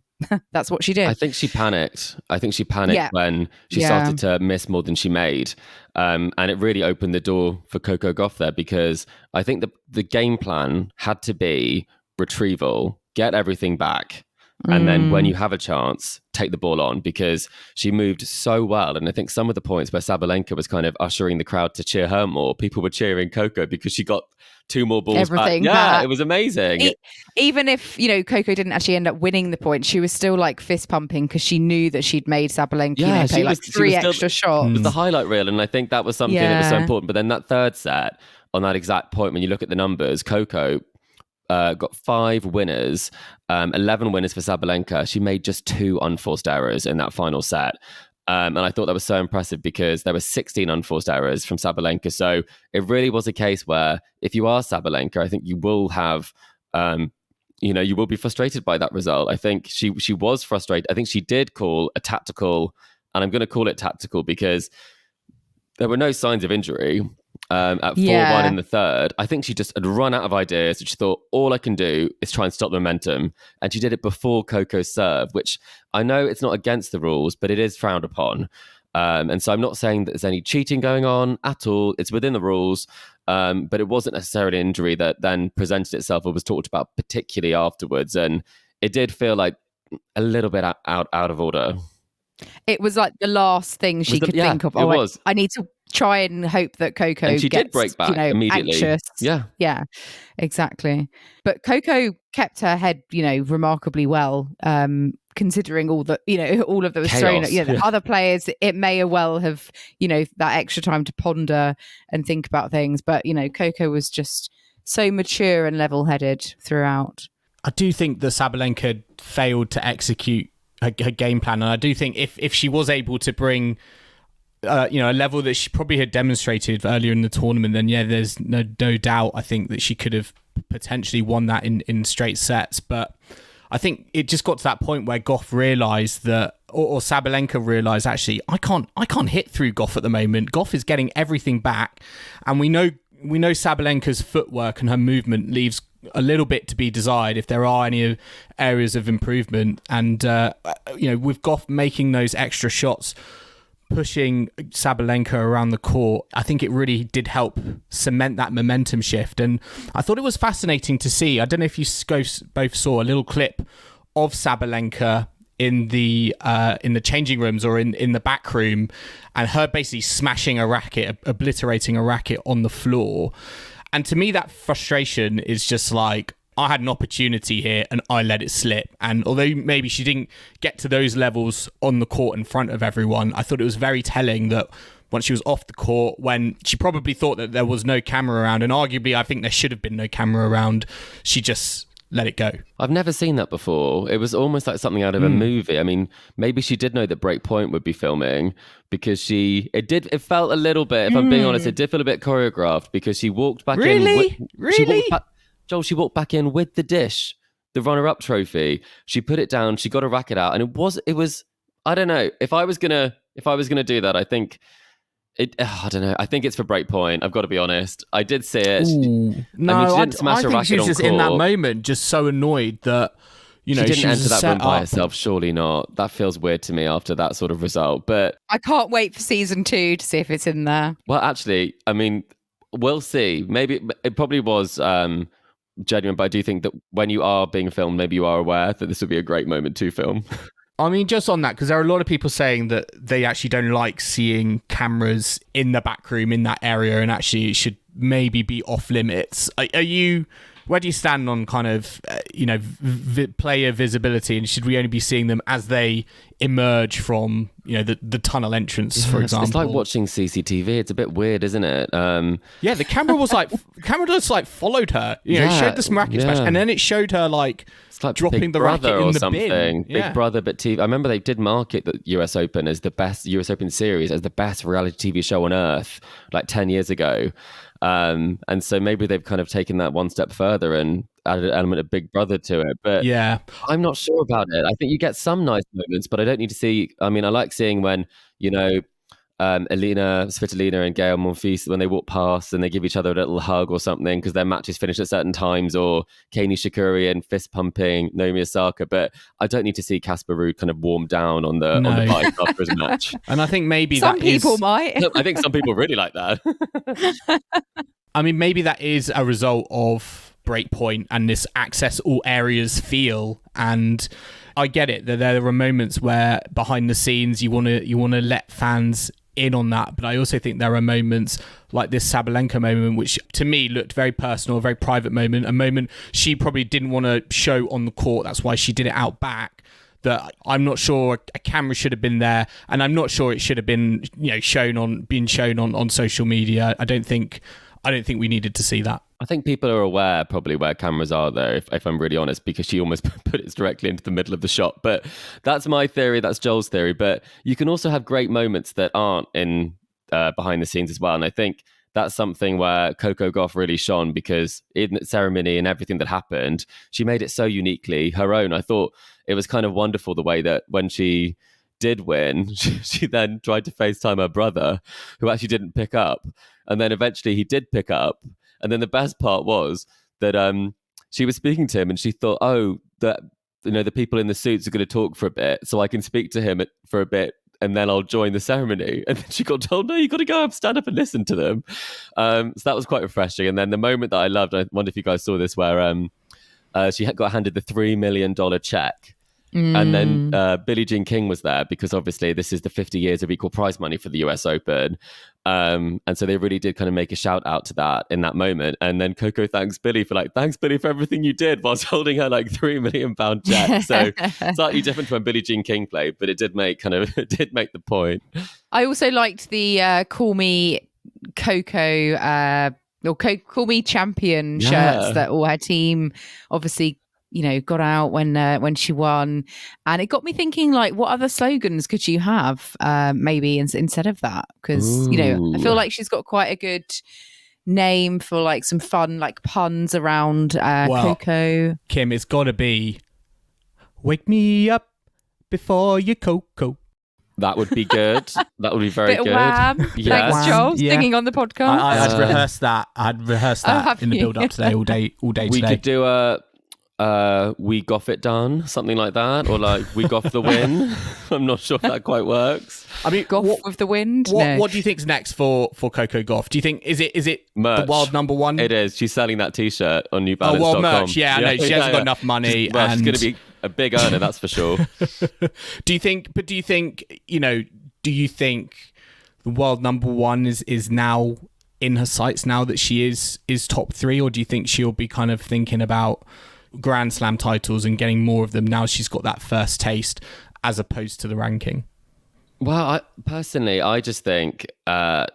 that's what she did. I think she panicked. When she started to miss more than she made. And it really opened the door for Coco Gauff there, because I think the game plan had to be retrieval, get everything back, and then when you have a chance, take the ball on, because she moved so well. And I think some of the points where Sabalenka was kind of ushering the crowd to cheer her more, people were cheering Coco because she got two more balls everything back. back. Yeah, it was amazing. Even if, Coco didn't actually end up winning the point, she was still like fist pumping because she knew that she'd made Sabalenka play like three extra shots. It was the highlight reel, and I think that was something that was so important. But then that third set, on that exact point, when you look at the numbers, Coco got 5 winners, 11 winners for Sabalenka. She made just 2 unforced errors in that final set. And I thought that was so impressive because there were 16 unforced errors from Sabalenka. So it really was a case where if you are Sabalenka, I think you will have, you will be frustrated by that result. I think she was frustrated. I think she did call a tactical, and I'm going to call it tactical because there were no signs of injury at 4-1 Yeah. in the third. I think she just had run out of ideas. She thought, all I can do is try and stop the momentum. And she did it before Coco's serve, which I know it's not against the rules, but it is frowned upon. And so I'm not saying that there's any cheating going on at all. It's within the rules. But it wasn't necessarily an injury that then presented itself or was talked about particularly afterwards. And it did feel like a little bit out of order. It was like the last thing she could think of. It was. I need to try and hope that Coco and she gets, did break back immediately. anxious. Yeah, exactly. But Coco kept her head, remarkably well, considering all that, all of that was thrown at, the other players. It may well have, that extra time to ponder and think about things. But, Coco was just so mature and level-headed throughout. I do think that Sabalenka failed to execute her game plan, and I do think if she was able to bring a level that she probably had demonstrated earlier in the tournament, then there's no doubt I think that she could have potentially won that in straight sets. But I think it just got to that point where Gauff realised that, or Sabalenka realised, actually I can't hit through Gauff at the moment. Gauff is getting everything back, and we know Sabalenka's footwork and her movement leaves a little bit to be desired if there are any areas of improvement. And with Gauff making those extra shots, pushing Sabalenka around the court, I think it really did help cement that momentum shift. And I thought it was fascinating to see. I don't know if you both saw a little clip of Sabalenka in the changing rooms or in the back room, and her basically smashing a racket, obliterating a racket on the floor. And to me, that frustration is just like, I had an opportunity here and I let it slip. And although maybe she didn't get to those levels on the court in front of everyone, I thought it was very telling that once she was off the court, when she probably thought that there was no camera around, and arguably I think there should have been no camera around, she just let it go. I've never seen that before. It was almost like something out of a movie. I mean, maybe she did know that Breakpoint would be filming, because it felt a little bit, if I'm being honest, it did feel a bit choreographed, because she walked back in. Really? She walked back in with the dish, the runner-up trophy. She put it down, she got a racket out, and it was, I don't know, if I was gonna do that, I think I don't know. I think it's for Breakpoint. I've got to be honest. I did see it. No, she didn't smash a I think she racket was just on in that court. moment, just so annoyed that she didn't enter that room by up. herself. Surely not. That feels weird to me after that sort of result. But I can't wait for season 2 to see if it's in there. well, actually, I mean, we'll see. Maybe it probably was genuine, but I do think that when you are being filmed, maybe you are aware that this would be a great moment to film. I mean, just on that, because there are a lot of people saying that they actually don't like seeing cameras in the back room in that area, and actually it should maybe be off limits. Where do you stand on kind of, player visibility, and should we only be seeing them as they emerge from, the tunnel entrance, for example? It's like watching CCTV. It's a bit weird, isn't it? Yeah, the camera just followed her. It showed the racket smash, and then it showed her it's like dropping Big the Brother racket in or the something. bin. Big Brother, but TV. I remember they did market the US Open as the best US Open series, as the best reality TV show on earth, like 10 years ago. And so maybe they've kind of taken that one step further and added an element of Big Brother to it. But yeah, I'm not sure about it. I think you get some nice moments, but I don't need to see. I mean, I like seeing when, Elina Svitolina and Gael Monfils, when they walk past and they give each other a little hug or something because their matches finish at certain times, or Kei Nishikori and fist pumping Naomi Osaka. But I don't need to see Casper Ruud kind of warm down on the bike after his match. And I think maybe some people might. I think some people really like that. I mean, maybe that is a result of Breakpoint and this access all areas feel. And I get it that there are moments where behind the scenes you want to let fans in on that, but I also think there are moments like this Sabalenka moment, which to me looked very personal, a very private moment, a moment she probably didn't want to show on the court. That's why she did it out back. That I'm not sure a camera should have been there, and I'm not sure it should have been shown on social media. I don't think we needed to see that. I think people are aware probably where cameras are there, if I'm really honest, because she almost put it directly into the middle of the shot. But that's my theory, that's Joel's theory. But you can also have great moments that aren't in behind the scenes as well. And I think that's something where Coco Gauff really shone, because in the ceremony and everything that happened, she made it so uniquely her own. I thought it was kind of wonderful the way that when she did win, she then tried to FaceTime her brother, who actually didn't pick up. And then eventually he did pick up. And then the best part was that she was speaking to him and she thought, oh, that the people in the suits are going to talk for a bit, so I can speak to him for a bit and then I'll join the ceremony. And then she got told, no, you got to go up, stand up and listen to them. So that was quite refreshing. And then the moment that I loved, I wonder if you guys saw this, where she got handed the $3 million check. And then Billie Jean King was there because obviously this is the 50 years of equal prize money for the US Open. And so they really did kind of make a shout out to that in that moment. And then Coco thanks Billie for everything you did, whilst holding her like £3 million check. So slightly different from when Billie Jean King played, but it did make the point. I also liked the Call Me Coco or Call Me Champion shirts that all her team obviously got out when she won. And it got me thinking, like, what other slogans could you have maybe instead of that? Because I feel like she's got quite a good name for like some fun like puns around Coco. Kim, it's got to be wake me up before you Coco. That would be good. That would be very Bit good. Of wham. Yes. Thanks, Joel, singing on the podcast. I'd rehearsed that. In the build up today, all day We today. could do we Goff it done, something like that, or like we Goff the win. I'm not sure if that quite works. I mean, Goff with the wind. What do you think's next for Coco Gauff? Do you think is it merch? The world number one? It is. She's selling that T-shirt on NewBalance.com. Oh, well, merch. Yeah, I know she hasn't got enough money. She's going to be a big earner, that's for sure. Do you think the world number one is now in her sights now that she is top three, or do you think she'll be kind of thinking about Grand Slam titles and getting more of them now she's got that first taste, as opposed to the ranking? Well, I just think the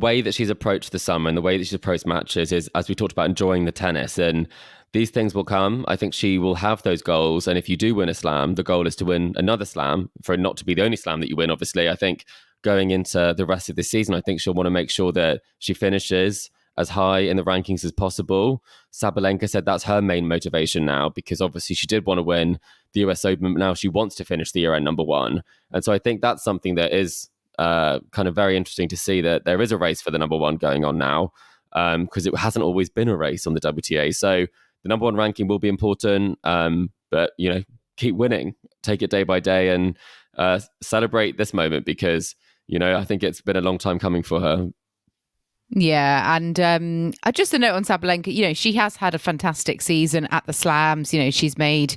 way that she's approached the summer and the way that she's approached matches is, as we talked about, enjoying the tennis, and these things will come. I think she will have those goals, and if you do win a slam, the goal is to win another slam, for it not to be the only slam that you win, obviously. I think going into the rest of the season, I think she'll want to make sure that she finishes as high in the rankings as possible. Sabalenka said that's her main motivation now, because obviously she did want to win the US Open, but now she wants to finish the year-end number one. And so I think that's something that is kind of very interesting to see, that there is a race for the number one going on now, because it hasn't always been a race on the WTA. So the number one ranking will be important, but keep winning, take it day by day, and celebrate this moment, because I think it's been a long time coming for her. Yeah, and just a note on Sabalenka, she has had a fantastic season at the slams. She's made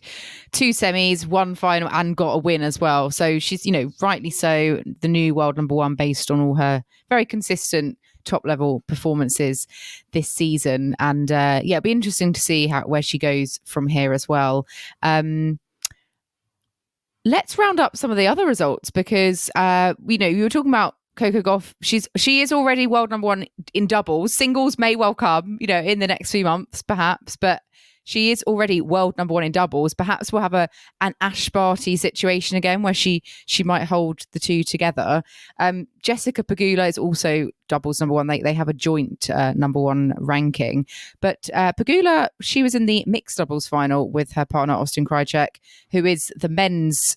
2 semis, 1 final, and got a win as well. So she's, rightly so, the new world number one based on all her very consistent top level performances this season. And it'll be interesting to see where she goes from here as well. Let's round up some of the other results, because you were talking about Coco Gauff. She is already world number one in doubles. Singles may well come, in the next few months, perhaps, but she is already world number one in doubles. Perhaps we'll have an Ash Barty situation again, where she might hold the two together. Jessica Pegula is also doubles number one. They have a joint number one ranking. But Pegula, she was in the mixed doubles final with her partner Austin Krajicek, who is the men's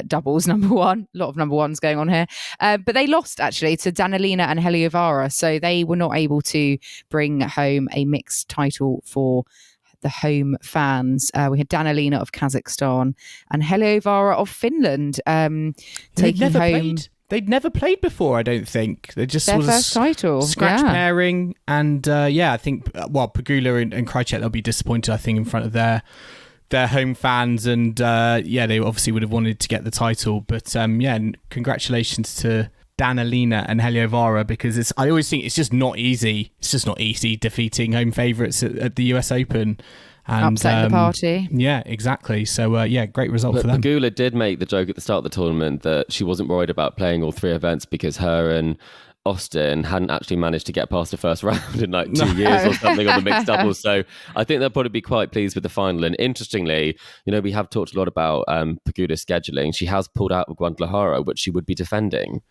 doubles number one. A lot of number ones going on here. But they lost actually to Danilina and Heliovara. So they were not able to bring home a mixed title for the home fans. We had Danilina of Kazakhstan and Heliovara of Finland taking home. They'd never played before, I don't think. They just their first title. Scratch pairing. And I think, Pegula and Krajicek, they'll be disappointed, I think, in front of their home fans, and they obviously would have wanted to get the title, but congratulations to Danilina and Heliovara, because I always think it's just not easy defeating home favourites at the US Open and upset the party. Yeah, exactly. So great result for them. Pegula did make the joke at the start of the tournament that she wasn't worried about playing all 3 events because her and Austin hadn't actually managed to get past the first round in like 2 years or something on the mixed doubles. So I think they'll probably be quite pleased with the final. And interestingly, we have talked a lot about Pegula's scheduling. She has pulled out of Guadalajara, which she would be defending.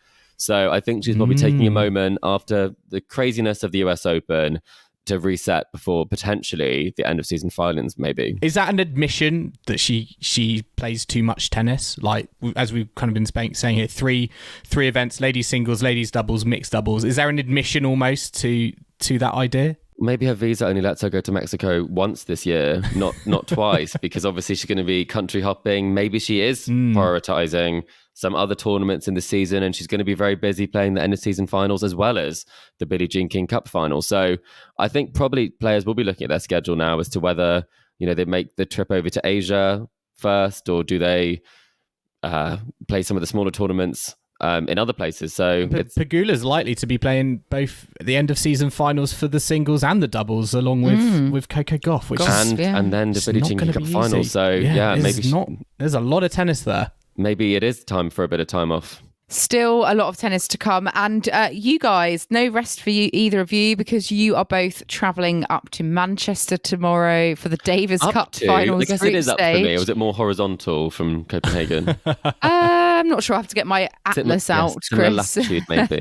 So I think she's probably taking a moment after the craziness of the US Open to reset before potentially the end of season finals, maybe. Is that an admission that she plays too much tennis? Like, as we've kind of been saying here, three events: ladies singles, ladies doubles, mixed doubles. Is there an admission almost to that idea? Maybe her visa only lets her go to Mexico once this year, not twice, because obviously she's going to be country hopping. Maybe she is prioritizing some other tournaments in the season, and she's going to be very busy playing the end of season finals as well as the Billie Jean King Cup final. So I think probably players will be looking at their schedule now as to whether, they make the trip over to Asia first, or do they play some of the smaller tournaments in other places. So Pegula's likely to be playing both the end of season finals for the singles and the doubles, along with Coco Gauff, which and then the Billie Jean King Cup final. So maybe there's a lot of tennis there. Maybe it is time for a bit of time off. Still a lot of tennis to come. And you guys, no rest for you, either of you, because you are both travelling up to Manchester tomorrow for the Davis Cup finals. I guess it is up for me. Or was it more horizontal from Copenhagen? I'm not sure. I have to get my atlas out, Chris. Latitude, maybe.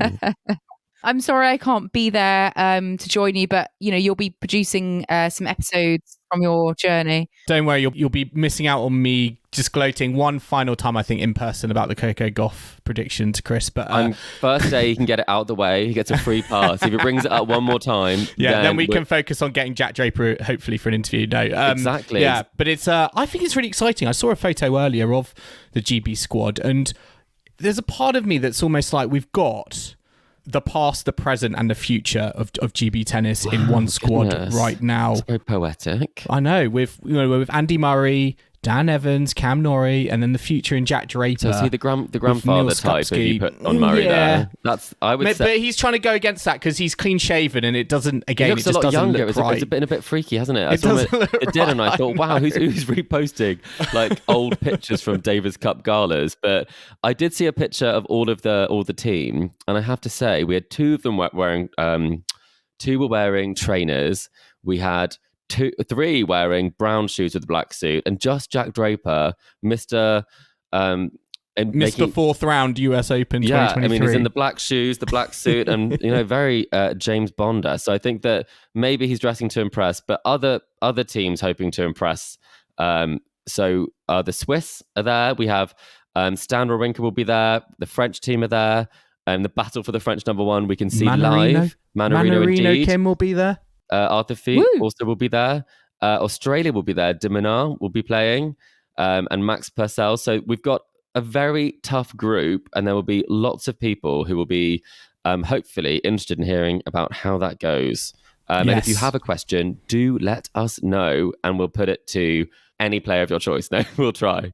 I'm sorry I can't be there to join you, but you'll be producing some episodes from your journey. Don't worry, you'll be missing out on me just gloating one final time, I think, in person about the Coco Gauff prediction to Chris. But first day he can get it out of the way. He gets a free pass. If he brings it up one more time, then we can focus on getting Jack Draper hopefully for an interview. No, exactly. Yeah, but it's I think it's really exciting. I saw a photo earlier of the GB squad, and there's a part of me that's almost like we've got the past, the present, and the future of GB tennis in one squad right now. It's very poetic. I know, with Andy Murray, Dan Evans, Cam Norrie, and then the future in Jack Draper. So is he the grandfather type that you put on Murray there? That's, I would say. But he's trying to go against that because he's clean shaven, and it doesn't. Again, he looks it just a lot doesn't younger. look right. It's been a bit freaky, hasn't it? It did, and I thought, wow, who's reposting like old pictures from Davis Cup galas? But I did see a picture of all the team, and I have to say, we had two of them wearing. Two were wearing trainers. We had three wearing brown shoes with a black suit, and just Jack Draper, Mr. Fourth round US Open 2023. I mean, he's in the black shoes, the black suit, and very James Bonder. So I think that maybe he's dressing to impress, but other teams hoping to impress. So the Swiss are there. We have Stan Wawrinka will be there. The French team are there. And the battle for the French #1 we can see live. Mannarino indeed. Kim will be there. Arthur Feet also will be there. Australia will be there. De Minaur will be playing, and Max Purcell. So we've got a very tough group, and there will be lots of people who will be hopefully interested in hearing about how that goes. And if you have a question, do let us know, and we'll put it to any player of your choice. No, we'll try.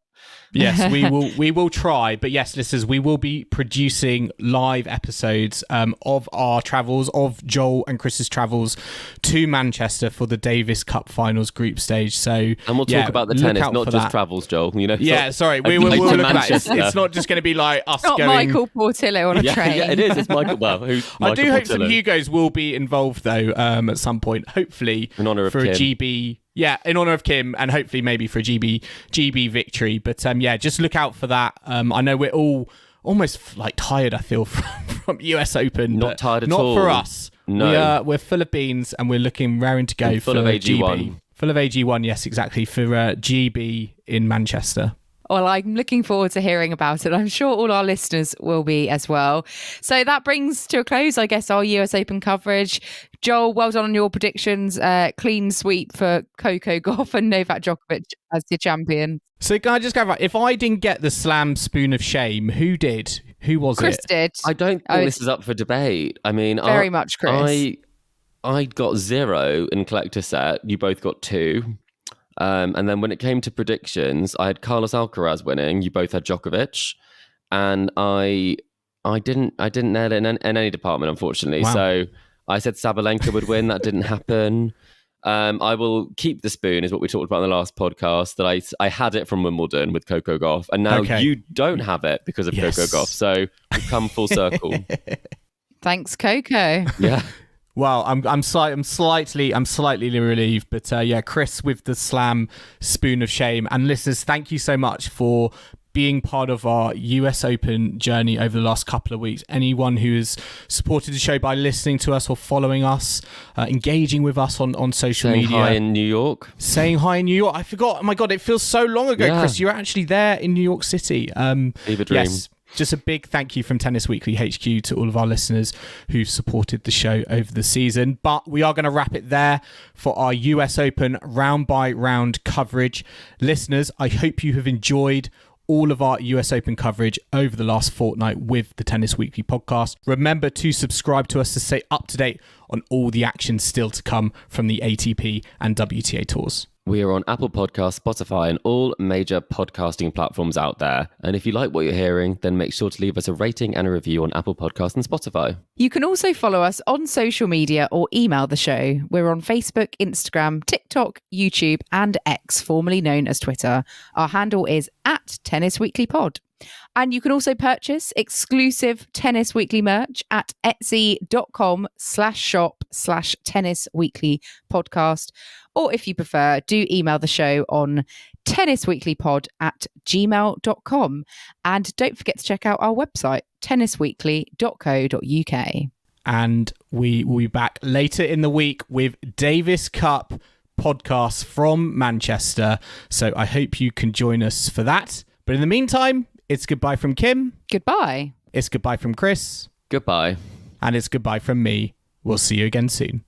Yes, we will try. But yes, listeners, we will be producing live episodes of our travels, of Joel and Chris's travels to Manchester for the Davis Cup finals group stage. So, and we'll talk about the tennis, not just travels, Joel. Yeah, sorry. We'll look at that. It's not just going to be like us not going... Michael Portillo on a train. Yeah, it is. It's Michael. Well, who's Michael I do hope Portillo? some Hugos will be involved, though, at some point. Hopefully, in honour of for Kim. A GB... Yeah, in honour of Kim, and hopefully maybe for a GB victory. But just look out for that. I know we're all almost like tired, I feel, from US Open. Not tired at all. all. Not for us. No. We're full of beans, and we're looking raring to go full of AG1. GB. Full of AG1, yes, exactly, for GB in Manchester. Well, I'm looking forward to hearing about it. I'm sure all our listeners will be as well. So that brings to a close, I guess, our US Open coverage. Joel, well done on your predictions. Clean sweep for Coco Gauff and Novak Djokovic as your champion. So can I just clarify, if I didn't get the slam spoon of shame, who did? Who was Chris it? Chris did. I don't think this is up for debate. I mean, very much Chris. I got 0 in collector set. You both got 2. And then when it came to predictions, I had Carlos Alcaraz winning. You both had Djokovic, and I didn't nail it in any department, unfortunately. Wow. So I said Sabalenka would win. That didn't happen. I will keep the spoon, is what we talked about in the last podcast. That I had it from Wimbledon with Coco Gauff, and now you don't have it because of Coco Gauff. So we've come full circle. Thanks, Coco. Yeah. Well, I'm slightly relieved, but Chris with the slam spoon of shame. And listeners, thank you so much for being part of our US Open journey over the last couple of weeks. Anyone who has supported the show by listening to us or following us, engaging with us on social Saying media. hi in New York. Saying hi in New York. I forgot. Oh my God, it feels so long ago, Yeah. Chris. You were actually there in New York City. Leave a dream. Yes. Just a big thank you from Tennis Weekly HQ to all of our listeners who've supported the show over the season. But we are going to wrap it there for our US Open round by round coverage. Listeners, I hope you have enjoyed all of our US Open coverage over the last fortnight with the Tennis Weekly podcast. Remember to subscribe to us to stay up to date on all the action still to come from the ATP and WTA tours. We are on Apple Podcasts, Spotify, and all major podcasting platforms out there. And if you like what you're hearing, then make sure to leave us a rating and a review on Apple Podcasts and Spotify. You can also follow us on social media or email the show. We're on Facebook, Instagram, TikTok, YouTube, and X, formerly known as Twitter. Our handle is @TennisWeeklyPod. And you can also purchase exclusive Tennis Weekly merch at etsy.com/shop/tennisweeklypodcast. Or if you prefer, do email the show on tennisweeklypod@gmail.com. And don't forget to check out our website, tennisweekly.co.uk. And we will be back later in the week with Davis Cup podcasts from Manchester. So I hope you can join us for that. But in the meantime, it's goodbye from Kim. Goodbye. It's goodbye from Chris. Goodbye. And it's goodbye from me. We'll see you again soon.